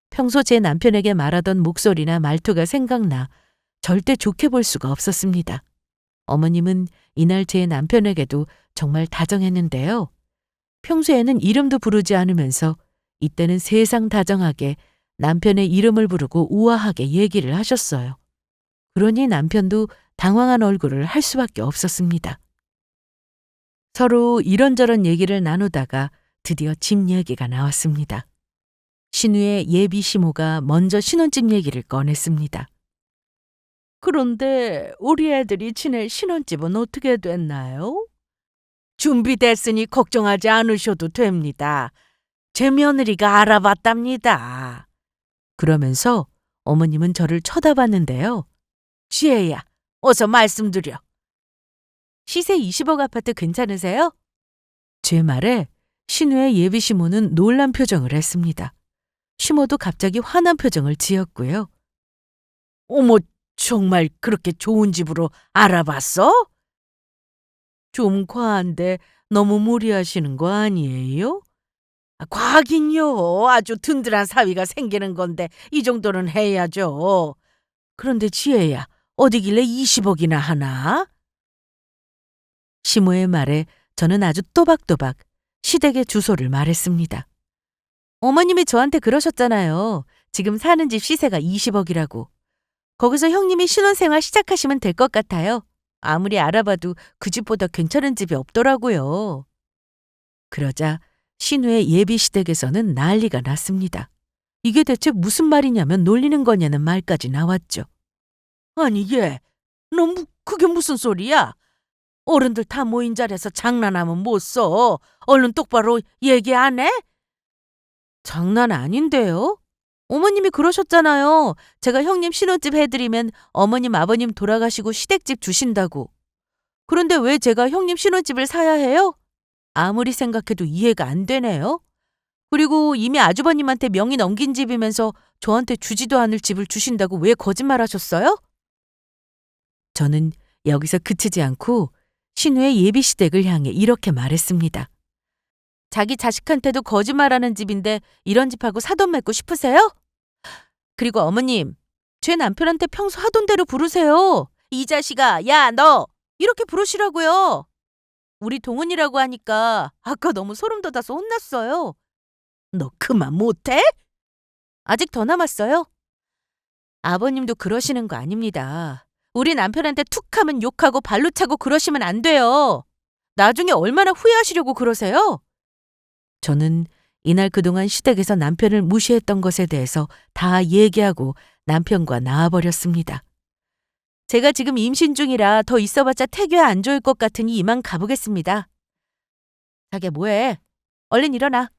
평소 제 남편에게 말하던 목소리나 말투가 생각나 절대 좋게 볼 수가 없었습니다. 어머님은 이날 제 남편에게도 정말 다정했는데요. 평소에는 이름도 부르지 않으면서 이때는 세상 다정하게 남편의 이름을 부르고 우아하게 얘기를 하셨어요. 그러니 남편도 당황한 얼굴을 할 수밖에 없었습니다. 서로 이런저런 얘기를 나누다가 드디어 집 얘기가 나왔습니다. 신우의 예비 시모가 먼저 신혼집 얘기를 꺼냈습니다. 그런데 우리 애들이 지낼 신혼집은 어떻게 됐나요? 준비됐으니 걱정하지 않으셔도 됩니다. 제 며느리가 알아봤답니다. 그러면서 어머님은 저를 쳐다봤는데요. 지혜야, 어서 말씀드려. 시세 20억 아파트 괜찮으세요? 제 말에 신우의 예비 시모는 놀란 표정을 했습니다. 시모도 갑자기 화난 표정을 지었고요. 어머, 정말 그렇게 좋은 집으로 알아봤어? 좀 과한데 너무 무리하시는 거 아니에요? 과하긴요. 아주 든든한 사위가 생기는 건데 이 정도는 해야죠. 그런데 지혜야, 어디길래 20억이나 하나? 시모의 말에 저는 아주 또박또박 시댁의 주소를 말했습니다. 어머님이 저한테 그러셨잖아요. 지금 사는 집 시세가 20억이라고. 거기서 형님이 신혼생활 시작하시면 될 것 같아요. 아무리 알아봐도 그 집보다 괜찮은 집이 없더라고요. 그러자 신우의 예비 시댁에서는 난리가 났습니다. 이게 대체 무슨 말이냐면 놀리는 거냐는 말까지 나왔죠. 아니 얘, 그게 무슨 소리야? 어른들 다 모인 자리에서 장난하면 못 써. 얼른 똑바로 얘기 안 해? 장난 아닌데요? 어머님이 그러셨잖아요. 제가 형님 신혼집 해드리면 어머님 아버님 돌아가시고 시댁집 주신다고. 그런데 왜 제가 형님 신혼집을 사야 해요? 아무리 생각해도 이해가 안 되네요. 그리고 이미 아주버님한테 명의 넘긴 집이면서 저한테 주지도 않을 집을 주신다고 왜 거짓말하셨어요? 저는 여기서 그치지 않고 신우의 예비 시댁을 향해 이렇게 말했습니다. 자기 자식한테도 거짓말하는 집인데 이런 집하고 사돈 맺고 싶으세요? 그리고 어머님, 제 남편한테 평소 하던 대로 부르세요. 이 자식아, 야, 너! 이렇게 부르시라고요. 우리 동은이라고 하니까 아까 너무 소름 돋아서 혼났어요. 너 그만 못해? 아직 더 남았어요. 아버님도 그러시는 거 아닙니다. 우리 남편한테 툭 하면 욕하고 발로 차고 그러시면 안 돼요. 나중에 얼마나 후회하시려고 그러세요? 저는 이날 그동안 시댁에서 남편을 무시했던 것에 대해서 다 얘기하고 남편과 나와버렸습니다. 제가 지금 임신 중이라 더 있어봤자 태교에 안 좋을 것 같으니 이만 가보겠습니다. 자기야 뭐해? 얼른 일어나.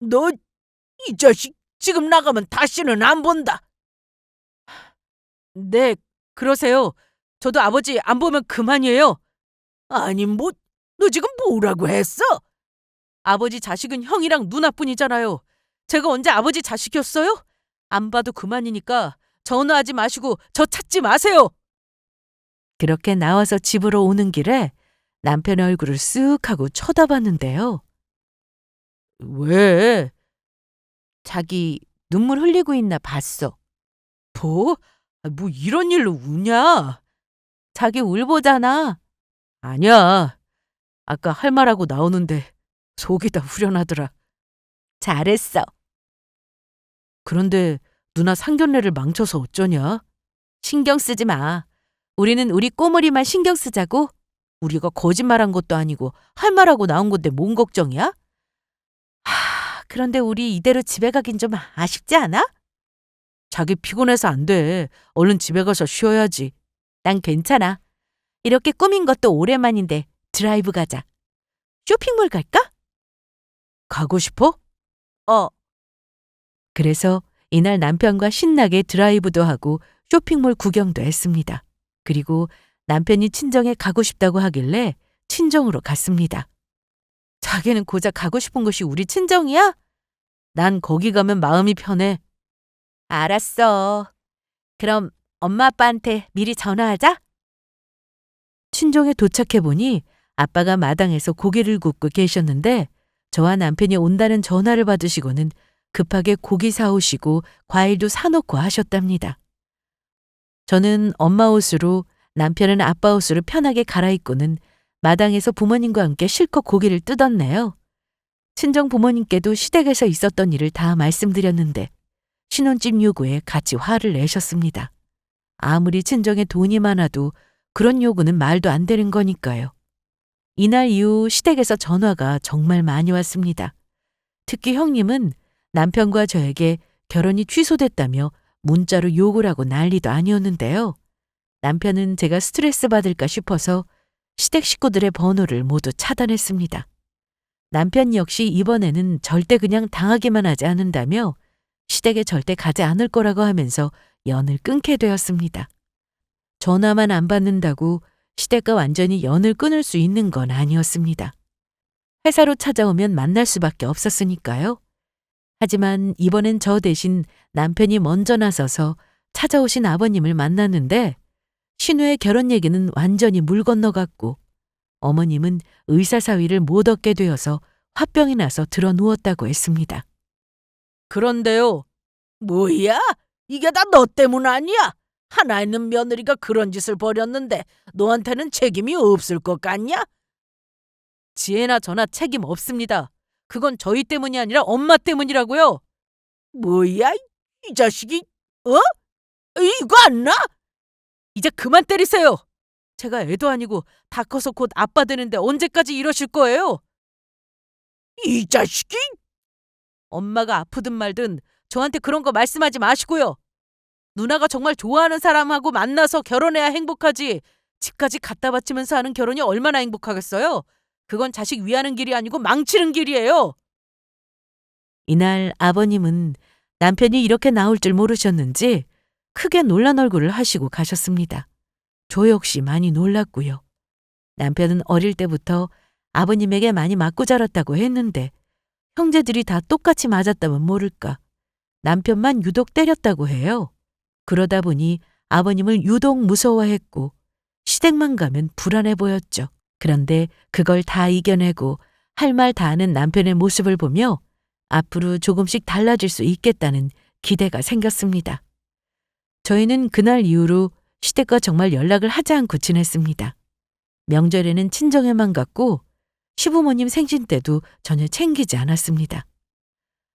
너 이 자식 지금 나가면 다시는 안 본다. 네, 그러세요. 저도 아버지 안 보면 그만이에요. 아니 너 지금 뭐라고 했어? 아버지 자식은 형이랑 누나뿐이잖아요. 제가 언제 아버지 자식이었어요? 안 봐도 그만이니까 전화하지 마시고 저 찾지 마세요. 그렇게 나와서 집으로 오는 길에 남편의 얼굴을 쓱 하고 쳐다봤는데요. 왜? 자기 눈물 흘리고 있나 봤어. 뭐? 뭐 이런 일로 우냐? 자기 울보잖아. 아니야. 아까 할 말하고 나오는데 속이 다 후련하더라. 잘했어. 그런데 누나 상견례를 망쳐서 어쩌냐? 신경 쓰지 마. 우리는 우리 꼬물이만 신경 쓰자고. 우리가 거짓말한 것도 아니고 할 말하고 나온 건데 뭔 걱정이야? 그런데 우리 이대로 집에 가긴 좀 아쉽지 않아? 자기 피곤해서 안 돼. 얼른 집에 가서 쉬어야지. 난 괜찮아. 이렇게 꾸민 것도 오랜만인데 드라이브 가자. 쇼핑몰 갈까? 가고 싶어? 그래서 이날 남편과 신나게 드라이브도 하고 쇼핑몰 구경도 했습니다. 그리고 남편이 친정에 가고 싶다고 하길래 친정으로 갔습니다. 자기는 고작 가고 싶은 곳이 우리 친정이야? 난 거기 가면 마음이 편해. 알았어. 그럼 엄마 아빠한테 미리 전화하자. 친정에 도착해보니 아빠가 마당에서 고기를 굽고 계셨는데 저와 남편이 온다는 전화를 받으시고는 급하게 고기 사오시고 과일도 사놓고 하셨답니다. 저는 엄마 옷으로 남편은 아빠 옷으로 편하게 갈아입고는 마당에서 부모님과 함께 실컷 고기를 뜯었네요. 친정 부모님께도 시댁에서 있었던 일을 다 말씀드렸는데 신혼집 요구에 같이 화를 내셨습니다. 아무리 친정에 돈이 많아도 그런 요구는 말도 안 되는 거니까요. 이날 이후 시댁에서 전화가 정말 많이 왔습니다. 특히 형님은 남편과 저에게 결혼이 취소됐다며 문자로 욕을 하고 난리도 아니었는데요. 남편은 제가 스트레스 받을까 싶어서 시댁 식구들의 번호를 모두 차단했습니다. 남편 역시 이번에는 절대 그냥 당하기만 하지 않는다며 시댁에 절대 가지 않을 거라고 하면서 연을 끊게 되었습니다. 전화만 안 받는다고 시댁과 완전히 연을 끊을 수 있는 건 아니었습니다. 회사로 찾아오면 만날 수밖에 없었으니까요. 하지만 이번엔 저 대신 남편이 먼저 나서서 찾아오신 아버님을 만났는데 신우의 결혼 얘기는 완전히 물 건너갔고 어머님은 의사사위를 못 얻게 되어서 화병이 나서 들어 누웠다고 했습니다. 그런데요. 뭐야? 이게 다 너 때문 아니야? 하나 있는 며느리가 그런 짓을 벌였는데 너한테는 책임이 없을 것 같냐? 지혜나 저나 책임 없습니다. 그건 저희 때문이 아니라 엄마 때문이라고요. 뭐야, 이 자식이? 어? 이거 안 나? 이제 그만 때리세요. 제가 애도 아니고 다 커서 곧 아빠 되는데 언제까지 이러실 거예요? 이 자식이? 엄마가 아프든 말든 저한테 그런 거 말씀하지 마시고요. 누나가 정말 좋아하는 사람하고 만나서 결혼해야 행복하지. 집까지 갖다 바치면서 하는 결혼이 얼마나 행복하겠어요? 그건 자식 위하는 길이 아니고 망치는 길이에요. 이날 아버님은 남편이 이렇게 나올 줄 모르셨는지 크게 놀란 얼굴을 하시고 가셨습니다. 저 역시 많이 놀랐고요. 남편은 어릴 때부터 아버님에게 많이 맞고 자랐다고 했는데 형제들이 다 똑같이 맞았다면 모를까. 남편만 유독 때렸다고 해요. 그러다 보니 아버님을 유독 무서워했고 시댁만 가면 불안해 보였죠. 그런데 그걸 다 이겨내고 할 말 다 하는 남편의 모습을 보며 앞으로 조금씩 달라질 수 있겠다는 기대가 생겼습니다. 저희는 그날 이후로 시댁과 정말 연락을 하지 않고 지냈습니다. 명절에는 친정에만 갔고 시부모님 생신 때도 전혀 챙기지 않았습니다.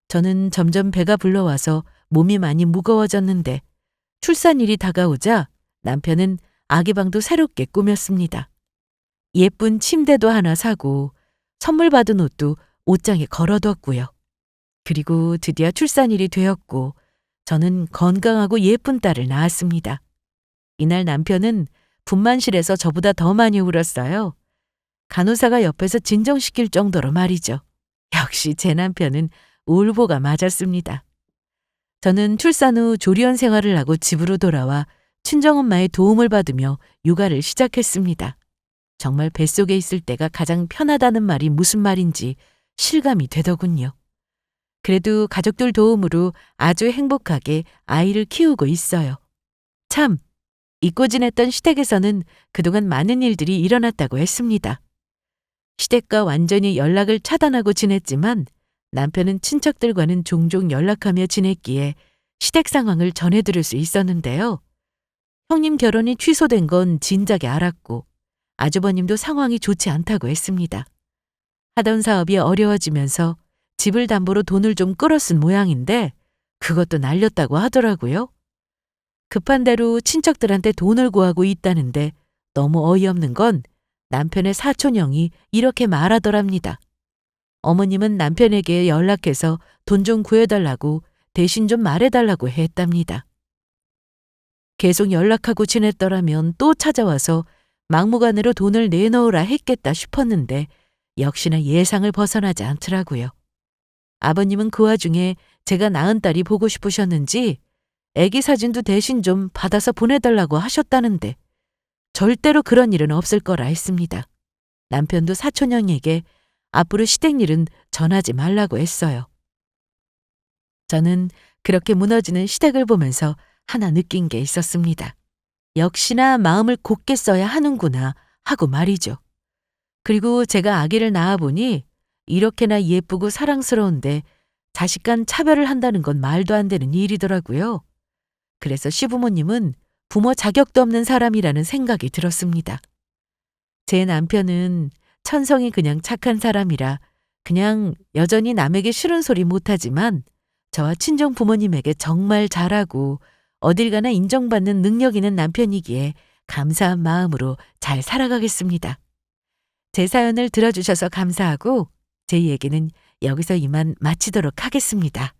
저는 점점 배가 불러와서 몸이 많이 무거워졌는데 출산일이 다가오자 남편은 아기 방도 새롭게 꾸몄습니다. 예쁜 침대도 하나 사고 선물 받은 옷도 옷장에 걸어뒀고요. 그리고 드디어 출산일이 되었고 저는 건강하고 예쁜 딸을 낳았습니다. 이날 남편은 분만실에서 저보다 더 많이 울었어요. 간호사가 옆에서 진정시킬 정도로 말이죠. 역시 제 남편은 울보가 맞았습니다. 저는 출산 후 조리원 생활을 하고 집으로 돌아와 친정엄마의 도움을 받으며 육아를 시작했습니다. 정말 뱃속에 있을 때가 가장 편하다는 말이 무슨 말인지 실감이 되더군요. 그래도 가족들 도움으로 아주 행복하게 아이를 키우고 있어요. 참, 잊고 지냈던 시댁에서는 그동안 많은 일들이 일어났다고 했습니다. 시댁과 완전히 연락을 차단하고 지냈지만 남편은 친척들과는 종종 연락하며 지냈기에 시댁 상황을 전해들을 수 있었는데요. 형님 결혼이 취소된 건 진작에 알았고 아주버님도 상황이 좋지 않다고 했습니다. 하던 사업이 어려워지면서 집을 담보로 돈을 좀 끌어쓴 모양인데 그것도 날렸다고 하더라고요. 급한 대로 친척들한테 돈을 구하고 있다는데 너무 어이없는 건 남편의 사촌형이 이렇게 말하더랍니다. 어머님은 남편에게 연락해서 돈 좀 구해달라고 대신 좀 말해달라고 했답니다. 계속 연락하고 지냈더라면 또 찾아와서 막무가내로 돈을 내놓으라 했겠다 싶었는데 역시나 예상을 벗어나지 않더라고요. 아버님은 그 와중에 제가 낳은 딸이 보고 싶으셨는지 아기 사진도 대신 좀 받아서 보내달라고 하셨다는데 절대로 그런 일은 없을 거라 했습니다. 남편도 사촌형에게 앞으로 시댁 일은 전하지 말라고 했어요. 저는 그렇게 무너지는 시댁을 보면서 하나 느낀 게 있었습니다. 역시나 마음을 곧게 써야 하는구나 하고 말이죠. 그리고 제가 아기를 낳아보니 이렇게나 예쁘고 사랑스러운데 자식 간 차별을 한다는 건 말도 안 되는 일이더라고요. 그래서 시부모님은 부모 자격도 없는 사람이라는 생각이 들었습니다. 제 남편은 천성이 그냥 착한 사람이라 그냥 여전히 남에게 싫은 소리 못하지만 저와 친정 부모님에게 정말 잘하고 어딜 가나 인정받는 능력 있는 남편이기에 감사한 마음으로 잘 살아가겠습니다. 제 사연을 들어주셔서 감사하고 제 얘기는 여기서 이만 마치도록 하겠습니다.